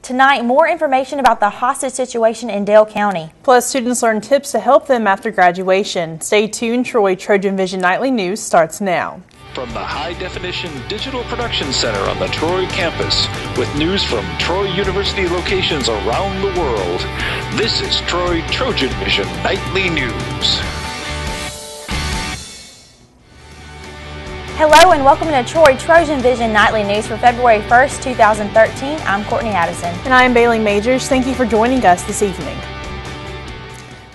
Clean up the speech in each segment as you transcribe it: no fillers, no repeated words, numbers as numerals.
Tonight, more information about the hostage situation in Dale County. Plus, students learn tips to help them after graduation. Stay tuned. TrojanVision Nightly News starts now. From the high-definition digital production center on the Troy campus, with news from Troy University locations around the world, this is TrojanVision Nightly News. Hello and welcome to TrojanVision Nightly News for February 1st, 2013. I'm Courtney Addison. And I am Bailey Majors. Thank you for joining us this evening.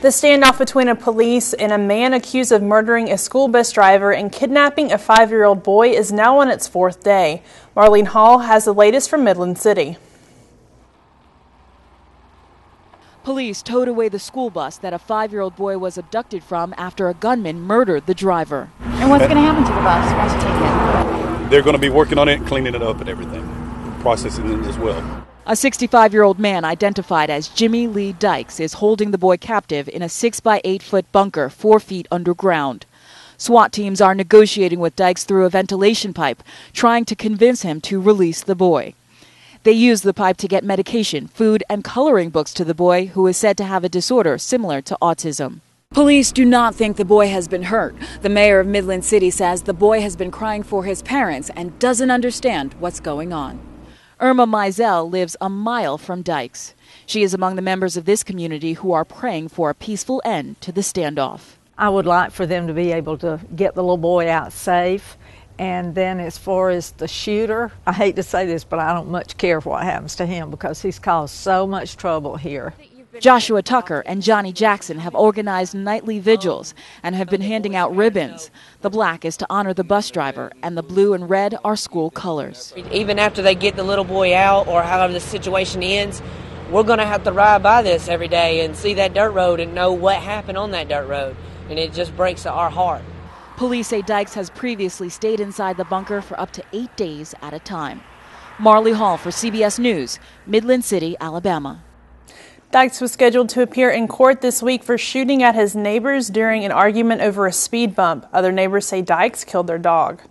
The standoff between a police and a man accused of murdering a school bus driver and kidnapping a 5-year-old boy is now on its 4th day. Marlene Hall has the latest from Midland City. Police towed away the school bus that a 5-year-old boy was abducted from after a gunman murdered the driver. And what's going to happen to the bus once you take it? They're going to be working on it, cleaning it up and everything, processing it as well. A 65-year-old man identified as Jimmy Lee Dykes is holding the boy captive in a 6-by-8-foot bunker 4 feet underground. SWAT teams are negotiating with Dykes through a ventilation pipe, trying to convince him to release the boy. They used the pipe to get medication, food, and coloring books to the boy, who is said to have a disorder similar to autism. Police do not think the boy has been hurt. The mayor of Midland City says the boy has been crying for his parents and doesn't understand what's going on. Irma Mizell lives a mile from Dykes. She is among the members of this community who are praying for a peaceful end to the standoff. I would like for them to be able to get the little boy out safe. And then as far as the shooter, I hate to say this, but I don't much care what happens to him because he's caused so much trouble here. Joshua Tucker and Johnny Jackson have organized nightly vigils and have been handing out ribbons. The black is to honor the bus driver, and the blue and red are school colors. Even after they get the little boy out or however the situation ends, we're going to have to ride by this every day and see that dirt road and know what happened on that dirt road. And it just breaks our heart. Police say Dykes has previously stayed inside the bunker for up to 8 days at a time. Marley Hall for CBS News, Midland City, Alabama. Dykes was scheduled to appear in court this week for shooting at his neighbors during an argument over a speed bump. Other neighbors say Dykes killed their dog.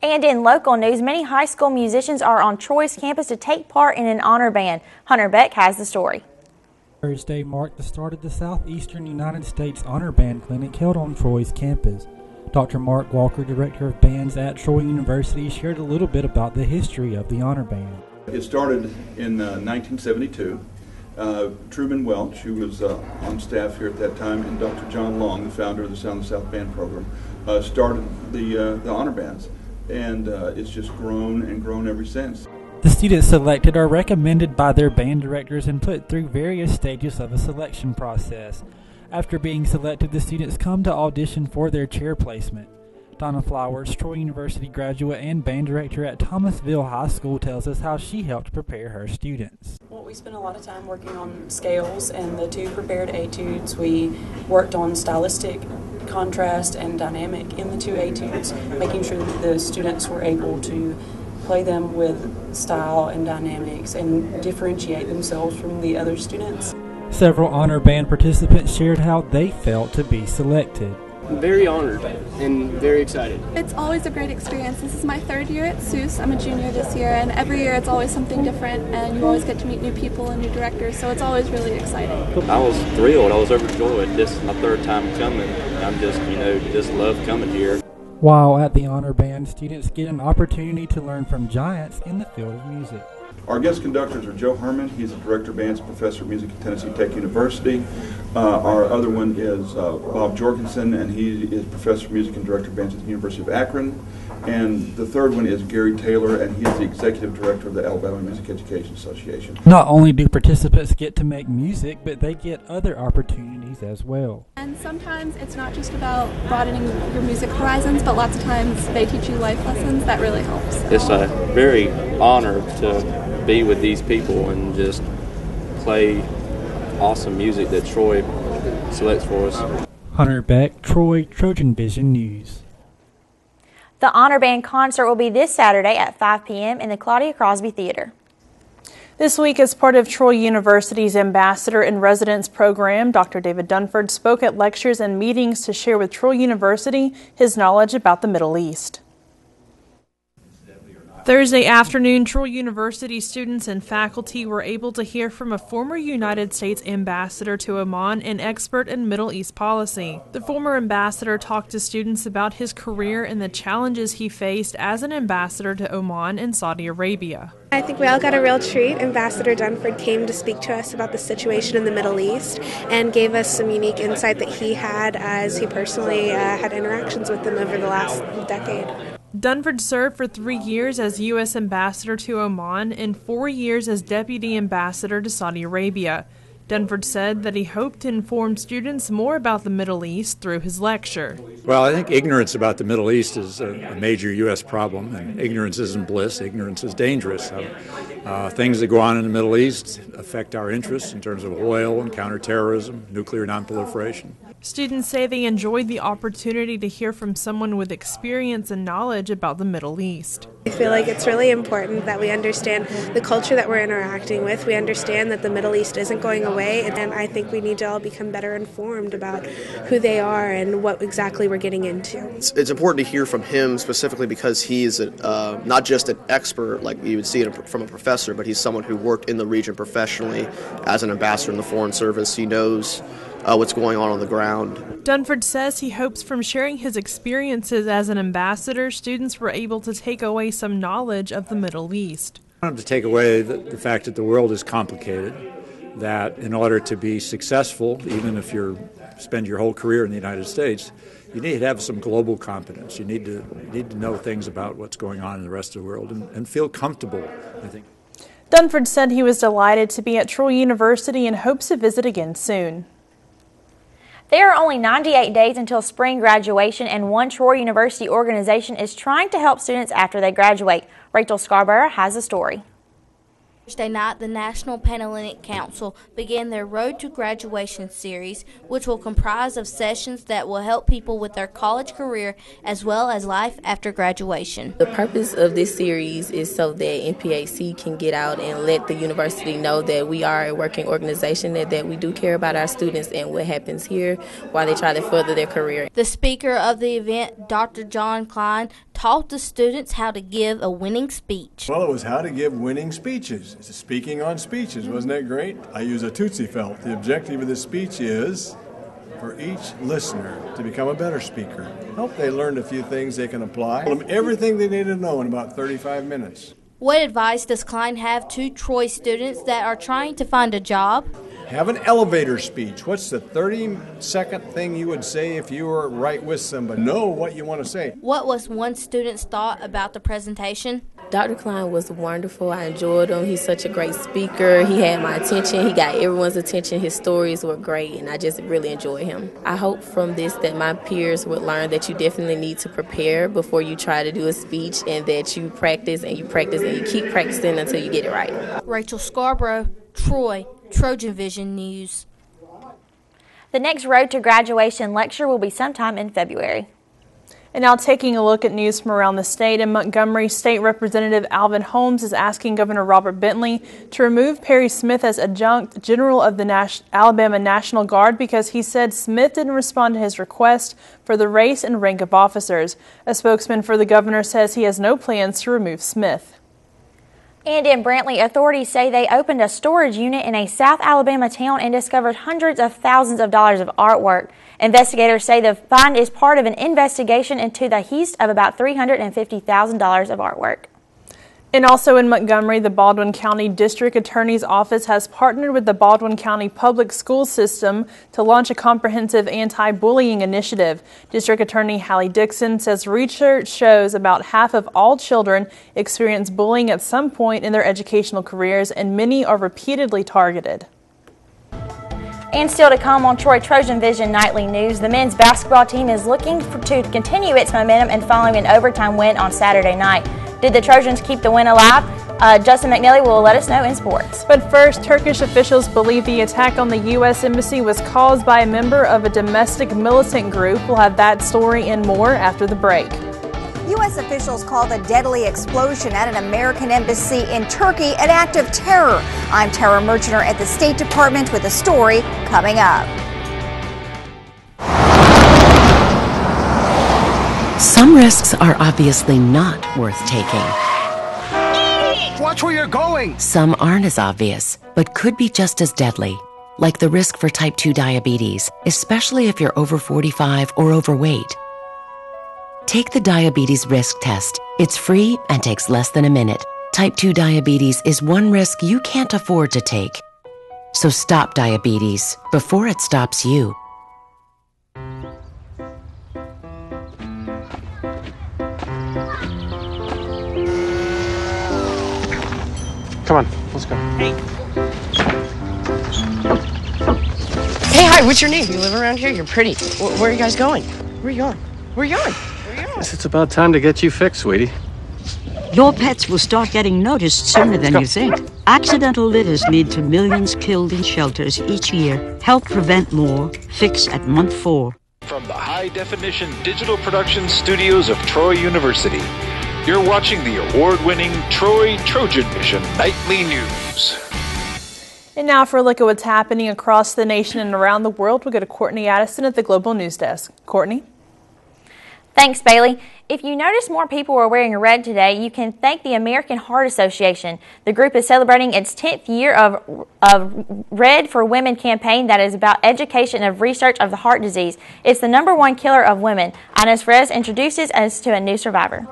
And in local news, many high school musicians are on Troy's campus to take part in an honor band. Hunter Beck has the story. Thursday marked the start of the Southeastern United States Honor Band Clinic held on Troy's campus. Dr. Mark Walker, Director of Bands at Troy University, shared a little bit about the history of the Honor Band. It started in 1972. Truman Welch, who was on staff here at that time, and Dr. John Long, the founder of the Sound of the South Band program, started the Honor Bands. And it's just grown and grown ever since. The students selected are recommended by their band directors and put through various stages of a selection process. After being selected, the students come to audition for their chair placement. Donna Flowers, Troy University graduate and band director at Thomasville High School, tells us how she helped prepare her students. Well, we spent a lot of time working on scales and the 2 prepared etudes. We worked on stylistic contrast and dynamic in the 2 etudes, making sure that the students were able to play them with style and dynamics and differentiate themselves from the other students. Several honor band participants shared how they felt to be selected. I'm very honored and very excited. It's always a great experience. This is my 3rd year at SUS. I'm a junior this year, and every year it's always something different, and you always get to meet new people and new directors, so it's always really exciting. I was thrilled. I was overjoyed. This is my 3rd time coming. I'm just love coming here. While at the Honor Band, students get an opportunity to learn from giants in the field of music. Our guest conductors are Joe Herman. He's a director of bands, professor of music at Tennessee Tech University. Our other one is Bob Jorgensen, and he is professor of music and director of bands at the University of Akron. And the third one is Gary Taylor, and he is the executive director of the Alabama Music Education Association. Not only do participants get to make music, but they get other opportunities as well. And sometimes it's not just about broadening your music horizons, but lots of times they teach you life lessons that really helps. It's a very honor to be with these people and just play awesome music that Troy selects for us. Hunter Beck, Troy, TrojanVision News. The Honor Band concert will be this Saturday at 5 p.m. in the Claudia Crosby Theater. This week, as part of Troy University's Ambassador in Residence program, Dr. David Dunford spoke at lectures and meetings to share with Troy University his knowledge about the Middle East. Thursday afternoon, Troy University students and faculty were able to hear from a former United States ambassador to Oman and expert in Middle East policy. The former ambassador talked to students about his career and the challenges he faced as an ambassador to Oman and Saudi Arabia. I think we all got a real treat. Ambassador Dunford came to speak to us about the situation in the Middle East and gave us some unique insight that he had as he personally had interactions with them over the last decade. Dunford served for 3 years as U.S. ambassador to Oman and 4 years as deputy ambassador to Saudi Arabia. Dunford said that he hoped to inform students more about the Middle East through his lecture. Well, I think ignorance about the Middle East is a major U.S. problem, and ignorance isn't bliss. Ignorance is dangerous. Things that go on in the Middle East affect our interests in terms of oil and counterterrorism, nuclear nonproliferation. Students say they enjoyed the opportunity to hear from someone with experience and knowledge about the Middle East. I feel like it's really important that we understand the culture that we're interacting with. We understand that the Middle East isn't going away, and I think we need to all become better informed about who they are and what exactly we're getting into. It's important to hear from him specifically because he's not just an expert like you would see from a professor, but he's someone who worked in the region professionally as an ambassador in the Foreign Service. He knows what's going on the ground. Dunford says he hopes from sharing his experiences as an ambassador, students were able to take away some knowledge of the Middle East. I want to take away the fact that the world is complicated, that in order to be successful, even if you spend your whole career in the United States, you need to have some global competence. You need to know things about what's going on in the rest of the world and feel comfortable, I think. Dunford said he was delighted to be at Troy University and hopes to visit again soon. There are only 98 days until spring graduation, and one Troy University organization is trying to help students after they graduate. Rachel Scarborough has a story. Thursday night, the National Panhellenic Council began their Road to Graduation series, which will comprise of sessions that will help people with their college career as well as life after graduation. The purpose of this series is so that NPHC can get out and let the university know that we are a working organization, that we do care about our students and what happens here while they try to further their career. The speaker of the event, Dr. John Klein, taught the students how to give a winning speech. Well, it was how to give winning speeches. It's speaking on speeches. Wasn't that great? I use a Tootsie Felt. The objective of this speech is for each listener to become a better speaker. I hope they learned a few things they can apply. Tell them everything they need to know in about 35 minutes. What advice does Klein have to Troy students that are trying to find a job? Have an elevator speech. What's the 30-second thing you would say if you were right with somebody? Know what you want to say. What was one student's thought about the presentation? Dr. Klein was wonderful. I enjoyed him. He's such a great speaker. He had my attention. He got everyone's attention. His stories were great, and I just really enjoyed him. I hope from this that my peers would learn that you definitely need to prepare before you try to do a speech, and that you practice and you practice and you keep practicing until you get it right. Rachel Scarborough, Troy, TrojanVision News. The next Road to Graduation lecture will be sometime in February. And now taking a look at news from around the state. In Montgomery, State Representative Alvin Holmes is asking Governor Robert Bentley to remove Perry Smith as adjunct general of the Alabama National Guard because he said Smith didn't respond to his request for the race and rank of officers. A spokesman for the governor says he has no plans to remove Smith. And in Brantley, authorities say they opened a storage unit in a South Alabama town and discovered hundreds of thousands of dollars of artwork. Investigators say the find is part of an investigation into the heist of about $350,000 of artwork. And also in Montgomery, the Baldwin County District Attorney's Office has partnered with the Baldwin County Public School System to launch a comprehensive anti-bullying initiative. District Attorney Hallie Dixon says research shows about half of all children experience bullying at some point in their educational careers, and many are repeatedly targeted. And still to come on TrojanVision Nightly News, the men's basketball team is looking to continue its momentum and following an overtime win on Saturday night. Did the Trojans keep the win alive? Justin McNeely will let us know in sports. But first, Turkish officials believe the attack on the U.S. Embassy was caused by a member of a domestic militant group. We'll have that story and more after the break. U.S. officials call the deadly explosion at an American embassy in Turkey an act of terror. I'm Tara Merchiner at the State Department with a story coming up. Some risks are obviously not worth taking. Watch where you're going! Some aren't as obvious, but could be just as deadly, like the risk for type 2 diabetes, especially if you're over 45 or overweight. Take the diabetes risk test. It's free and takes less than a minute. Type 2 diabetes is one risk you can't afford to take. So stop diabetes before it stops you. Come on, let's go. Hey, hi, what's your name? You live around here? You're pretty. Where are you guys going? Where are you going? Where are you going? Guess it's about time to get you fixed, sweetie. Your pets will start getting noticed sooner than you think. Accidental litters lead to millions killed in shelters each year. Help prevent more. Fix at month 4. From the high-definition digital production studios of Troy University, you're watching the award-winning TrojanVision Nightly News. And now for a look at what's happening across the nation and around the world, we'll go to Courtney Addison at the Global News Desk. Courtney? Thanks, Bailey. If you notice more people are wearing red today, you can thank the American Heart Association. The group is celebrating its 10th year of Red for Women campaign that is about education and research of the heart disease. It's the #1 killer of women. Inez Perez introduces us to a new survivor.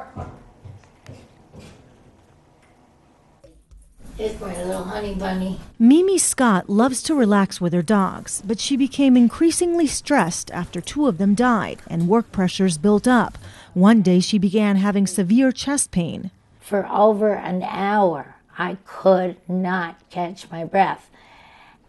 Here's my little honey bunny. Mimi Scott loves to relax with her dogs, but she became increasingly stressed after 2 of them died and work pressures built up. One day she began having severe chest pain. For over an hour, I could not catch my breath.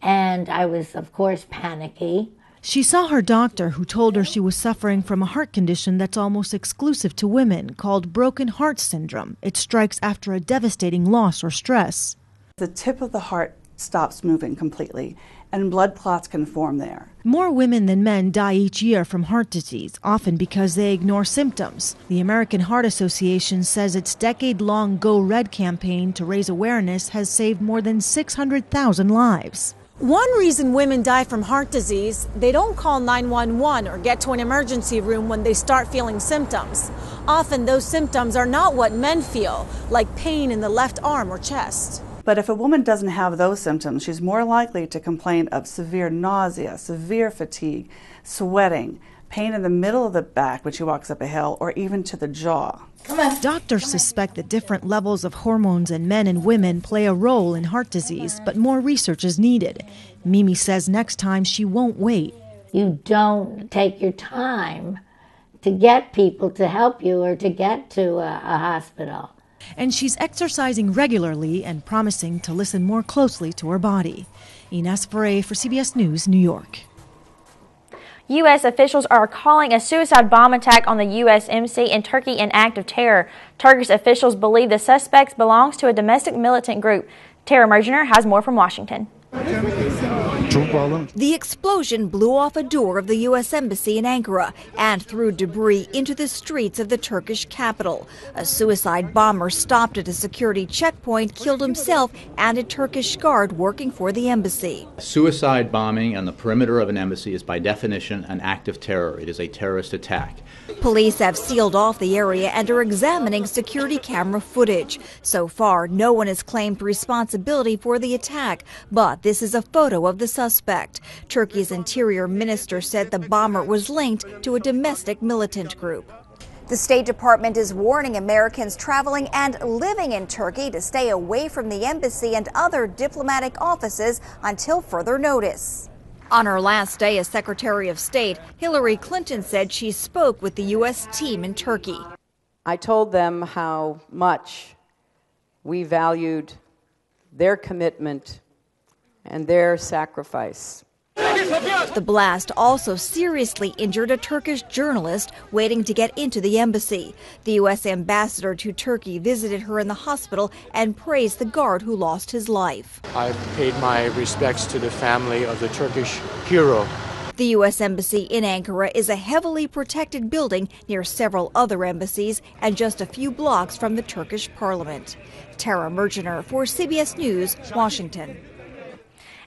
And I was, of course, panicky. She saw her doctor, who told her she was suffering from a heart condition that's almost exclusive to women, called broken heart syndrome. It strikes after a devastating loss or stress. The tip of the heart stops moving completely, and blood clots can form there. More women than men die each year from heart disease, often because they ignore symptoms. The American Heart Association says its decade-long Go Red campaign to raise awareness has saved more than 600,000 lives. One reason women die from heart disease, they don't call 911 or get to an emergency room when they start feeling symptoms. Often those symptoms are not what men feel, like pain in the left arm or chest. But if a woman doesn't have those symptoms, she's more likely to complain of severe nausea, severe fatigue, sweating, pain in the middle of the back when she walks up a hill, or even to the jaw. Doctors suspect that different levels of hormones in men and women play a role in heart disease, but more research is needed. Mimi says next time she won't wait. You don't take your time to get people to help you or to get to a hospital. And she's exercising regularly and promising to listen more closely to her body. Inez Perez for CBS News, New York. U.S. officials are calling a suicide bomb attack on the U.S. Embassy in Turkey an act of terror. Turkish officials believe the suspect belongs to a domestic militant group. Tara Mergener has more from Washington. The explosion blew off a door of the U.S. Embassy in Ankara and threw debris into the streets of the Turkish capital. A suicide bomber stopped at a security checkpoint, killed himself and a Turkish guard working for the embassy. Suicide bombing on the perimeter of an embassy is by definition an act of terror. It is a terrorist attack. Police have sealed off the area and are examining security camera footage. So far, no one has claimed responsibility for the attack, but this is a photo of the suspect. Turkey's interior minister said the bomber was linked to a domestic militant group. The State Department is warning Americans traveling and living in Turkey to stay away from the embassy and other diplomatic offices until further notice. On her last day as Secretary of State, Hillary Clinton said she spoke with the U.S. team in Turkey. I told them how much we valued their commitment and their sacrifice. The blast also seriously injured a Turkish journalist waiting to get into the embassy. The U.S. ambassador to Turkey visited her in the hospital and praised the guard who lost his life. I've paid my respects to the family of the Turkish hero. The U.S. Embassy in Ankara is a heavily protected building near several other embassies and just a few blocks from the Turkish parliament. Tara Mergener for CBS News, Washington.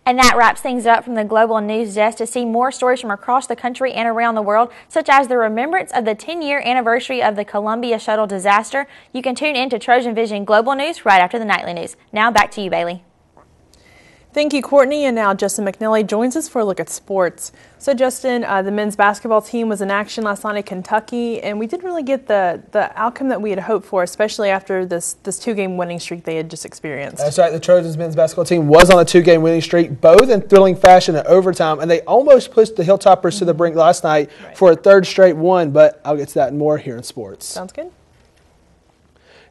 And that wraps things up from the Global News Desk. To see more stories from across the country and around the world, such as the remembrance of the 10-year anniversary of the Columbia shuttle disaster, you can tune in to Trojan Vision Global News right after the nightly news. Now back to you, Bailey. Thank you, Courtney. And now Justin McNally joins us for a look at sports. So, Justin, the men's basketball team was in action last night at Kentucky, and we didn't really get the outcome that we had hoped for, especially after this two-game winning streak they had just experienced. That's right. The Trojans men's basketball team was on a two-game winning streak, both in thrilling fashion in overtime, and they almost pushed the Hilltoppers to the brink last night for a third straight one, but I'll get to that and more here in sports. Sounds good.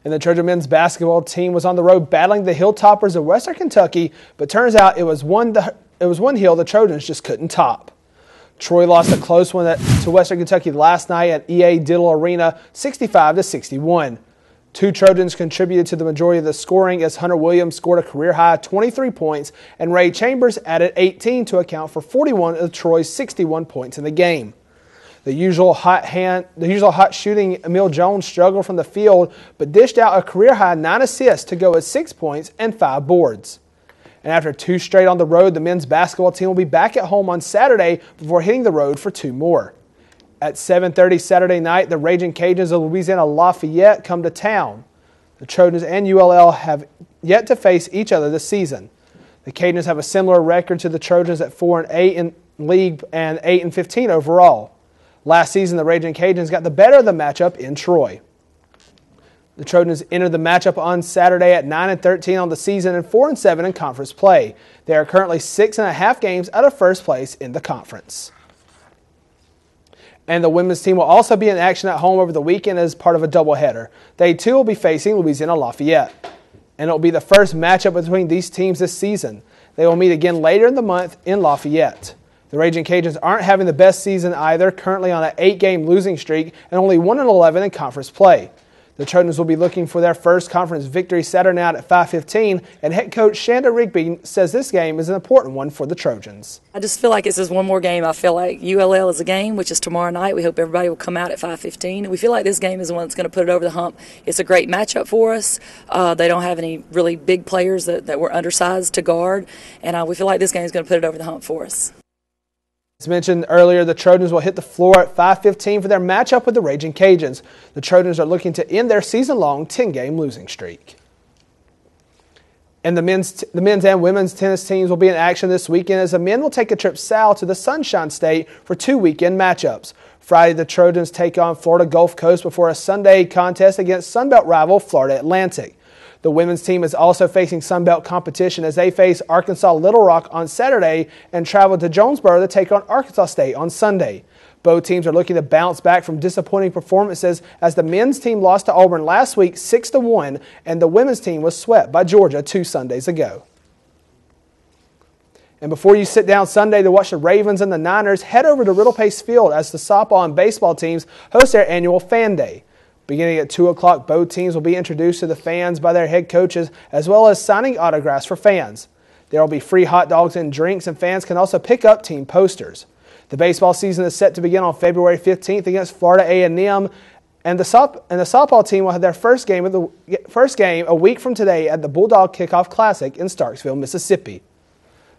And the Trojan men's basketball team was on the road battling the Hilltoppers of Western Kentucky, but turns out it was one hill the Trojans just couldn't top. Troy lost a close one to Western Kentucky last night at EA Diddle Arena, 65-61. Two Trojans contributed to the majority of the scoring as Hunter Williams scored a career-high 23 points and Ray Chambers added 18 to account for 41 of Troy's 61 points in the game. The usual hot shooting Emil Jones struggled from the field, but dished out a career-high 9 assists to go with 6 points and 5 boards. And after 2 straight on the road, the men's basketball team will be back at home on Saturday before hitting the road for 2 more. At 7:30 Saturday night, the Raging Cajuns of Louisiana Lafayette come to town. The Trojans and ULL have yet to face each other this season. The Cajuns have a similar record to the Trojans at 4-8 in league and 8-15 overall. Last season, the Raging Cajuns got the better of the matchup in Troy. The Trojans entered the matchup on Saturday at 9-13 on the season and 4-7 in conference play. They are currently 6.5 games out of first place in the conference. And the women's team will also be in action at home over the weekend as part of a doubleheader. They too will be facing Louisiana Lafayette. And it will be the first matchup between these teams this season. They will meet again later in the month in Lafayette. The Raging Cajuns aren't having the best season either, currently on an 8-game losing streak and only 1-11 in conference play. The Trojans will be looking for their first conference victory Saturday night at 5:15, and head coach Shanda Rigby says this game is an important one for the Trojans. I just feel like this is one more game. I feel like ULL is a game, which is tomorrow night. We hope everybody will come out at 5:15. We feel like this game is the one that's going to put it over the hump. It's a great matchup for us. They don't have any really big players that were undersized to guard, and we feel like this game is going to put it over the hump for us. As mentioned earlier, the Trojans will hit the floor at 5:15 for their matchup with the Raging Cajuns. The Trojans are looking to end their season-long 10-game losing streak. And the men's and women's tennis teams will be in action this weekend as the men will take a trip south to the Sunshine State for 2 weekend matchups. Friday, the Trojans take on Florida Gulf Coast before a Sunday contest against Sunbelt rival Florida Atlantic. The women's team is also facing Sunbelt competition as they face Arkansas Little Rock on Saturday and travel to Jonesboro to take on Arkansas State on Sunday. Both teams are looking to bounce back from disappointing performances as the men's team lost to Auburn last week 6-1 and the women's team was swept by Georgia 2 Sundays ago. And before you sit down Sunday to watch the Ravens and the Niners, head over to Riddle Pace Field as the softball and baseball teams host their annual Fan Day. Beginning at 2 o'clock, both teams will be introduced to the fans by their head coaches as well as signing autographs for fans. There will be free hot dogs and drinks, and fans can also pick up team posters. The baseball season is set to begin on February 15th against Florida A&M, and the softball team will have their first game a week from today at the Bulldog Kickoff Classic in Starksville, Mississippi.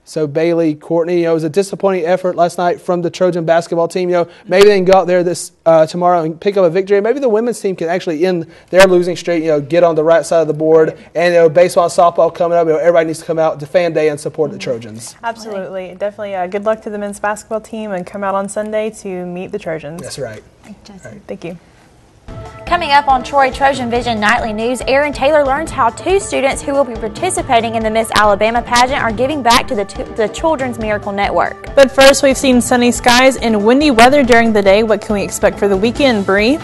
So Bailey, Courtney, it was a disappointing effort last night from the Trojan basketball team. Maybe they can go out there this tomorrow and pick up a victory. Maybe the women's team can actually end their losing streak. Get on the right side of the board. And baseball and softball coming up. Everybody needs to come out to Fan Day and support the Trojans. Absolutely, definitely. Good luck to the men's basketball team and come out on Sunday to meet the Trojans. That's right. Thank you. Coming up on Troy Trojan Vision Nightly News, Aaron Taylor learns how 2 students who will be participating in the Miss Alabama pageant are giving back to the Children's Miracle Network. But first, we've seen sunny skies and windy weather during the day. What can we expect for the weekend, Bree?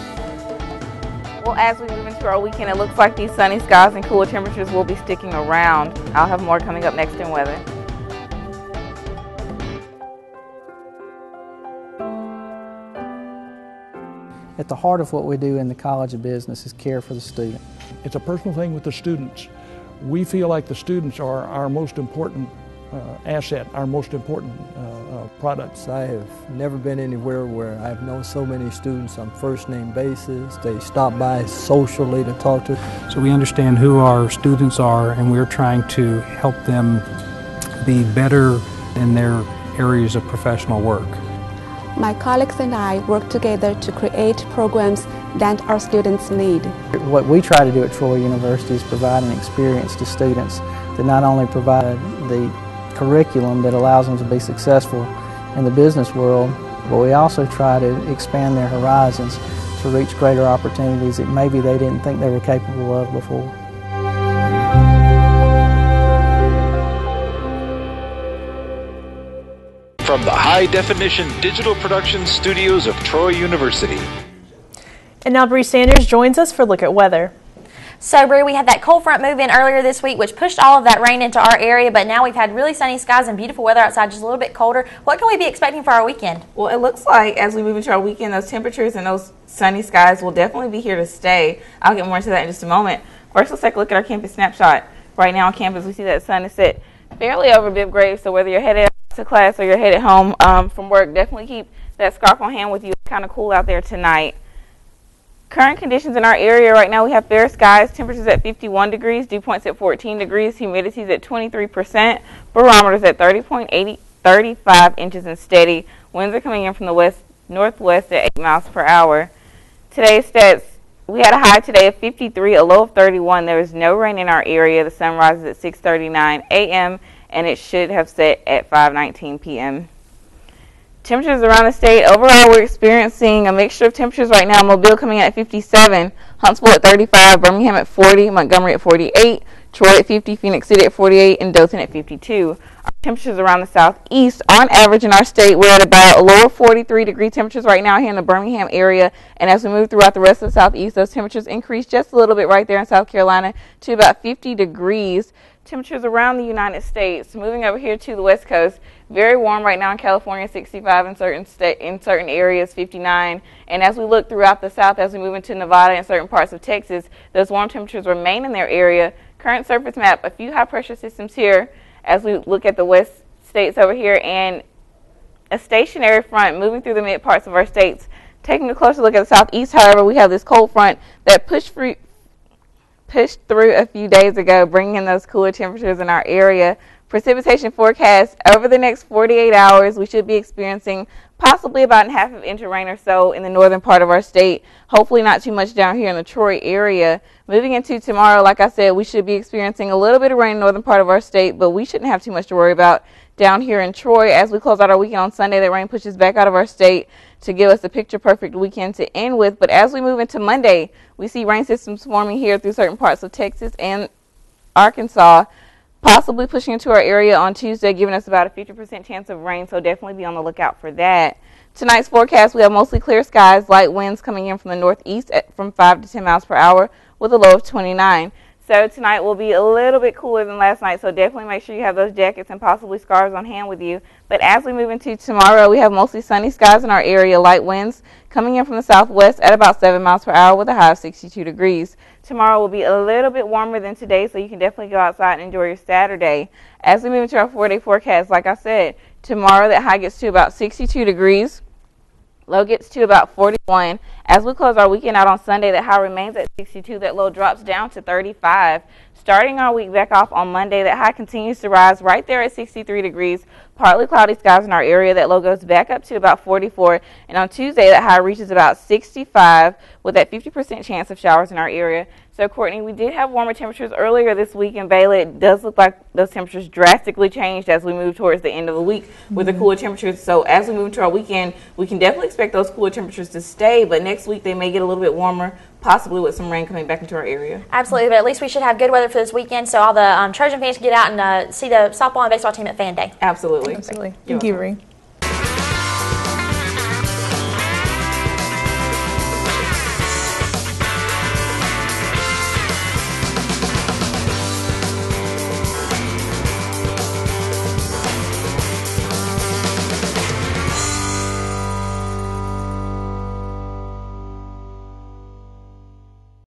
Well, as we move into our weekend, it looks like these sunny skies and cooler temperatures will be sticking around. I'll have more coming up next in weather. At the heart of what we do in the College of Business is care for the student. It's a personal thing with the students. We feel like the students are our most important asset, our most important products. I have never been anywhere where I've known so many students on first name basis. They stop by socially to talk to. So we understand who our students are, and we're trying to help them be better in their areas of professional work. My colleagues and I work together to create programs that our students need. What we try to do at Troy University is provide an experience to students that not only provide the curriculum that allows them to be successful in the business world, but we also try to expand their horizons to reach greater opportunities that maybe they didn't think they were capable of before. From the high-definition digital production studios of Troy University. And now Bree Sanders joins us for a look at weather. So, Bree, we had that cold front move in earlier this week, which pushed all of that rain into our area, but now we've had really sunny skies and beautiful weather outside, just a little bit colder. What can we be expecting for our weekend? Well, it looks like as we move into our weekend, those temperatures and those sunny skies will definitely be here to stay. I'll get more into that in just a moment. First, let's take a look at our campus snapshot. Right now on campus, we see that sun is set fairly over Bibb Graves, so whether you're headed to class or you're headed home from work, definitely keep that scarf on hand with you. It's kind of cool out there tonight. Current conditions in our area right now, we have fair skies, temperatures at 51 degrees, dew points at 14 degrees, humidity's at 23%, barometers at 35 inches and steady. Winds are coming in from the west-northwest at 8 miles per hour. Today's stats, we had a high today of 53, a low of 31. There is no rain in our area. The sun rises at 6:39 a.m. and it should have set at 5:19 p.m. Temperatures around the state, overall we're experiencing a mixture of temperatures right now. Mobile coming in at 57, Huntsville at 35, Birmingham at 40, Montgomery at 48, Troy at 50, Phoenix City at 48, and Dothan at 52. Our temperatures around the southeast, on average in our state, we're at about a lower 43-degree temperatures right now here in the Birmingham area. And as we move throughout the rest of the southeast, those temperatures increase just a little bit right there in South Carolina to about 50 degrees. Temperatures around the United States, moving over here to the West Coast, very warm right now in California, 65 in certain areas, 59. And as we look throughout the South, as we move into Nevada and certain parts of Texas, those warm temperatures remain in their area. Current surface map, a few high-pressure systems here as we look at the west states over here, and a stationary front moving through the mid parts of our states. Taking a closer look at the southeast, however, we have this cold front that pushed through a few days ago, bringing in those cooler temperatures in our area. Precipitation forecast over the next 48 hours, we should be experiencing possibly about half of inch of rain or so in the northern part of our state. Hopefully not too much down here in the Troy area. Moving into tomorrow, like I said, we should be experiencing a little bit of rain in the northern part of our state, but we shouldn't have too much to worry about down here in Troy. As we close out our weekend on Sunday, that rain pushes back out of our state to give us a picture-perfect weekend to end with. But as we move into Monday, we see rain systems forming here through certain parts of Texas and Arkansas, possibly pushing into our area on Tuesday, giving us about a 50% chance of rain, so definitely be on the lookout for that. Tonight's forecast, we have mostly clear skies, light winds coming in from the northeast from 5 to 10 miles per hour with a low of 29. So tonight will be a little bit cooler than last night, so definitely make sure you have those jackets and possibly scarves on hand with you. But as we move into tomorrow, we have mostly sunny skies in our area, light winds coming in from the southwest at about 7 miles per hour with a high of 62 degrees. Tomorrow will be a little bit warmer than today, so you can definitely go outside and enjoy your Saturday. As we move into our 4-day forecast, like I said, tomorrow that high gets to about 62 degrees. Low gets to about 41. As we close our weekend out on Sunday, that high remains at 62. That low drops down to 35. Starting our week back off on Monday, that high continues to rise right there at 63 degrees. Partly cloudy skies in our area. That low goes back up to about 44. And on Tuesday, that high reaches about 65 with that 50% chance of showers in our area. So, Courtney, we did have warmer temperatures earlier this week in Bailey. It does look like those temperatures drastically changed as we move towards the end of the week with the cooler temperatures. So, as we move into our weekend, we can definitely expect those cooler temperatures to stay. But next week, they may get a little bit warmer, possibly with some rain coming back into our area. Absolutely, but at least we should have good weather for this weekend, so all the Trojan fans can get out and see the softball and baseball team at Fan Day. Absolutely. Absolutely. Thank you, Bree.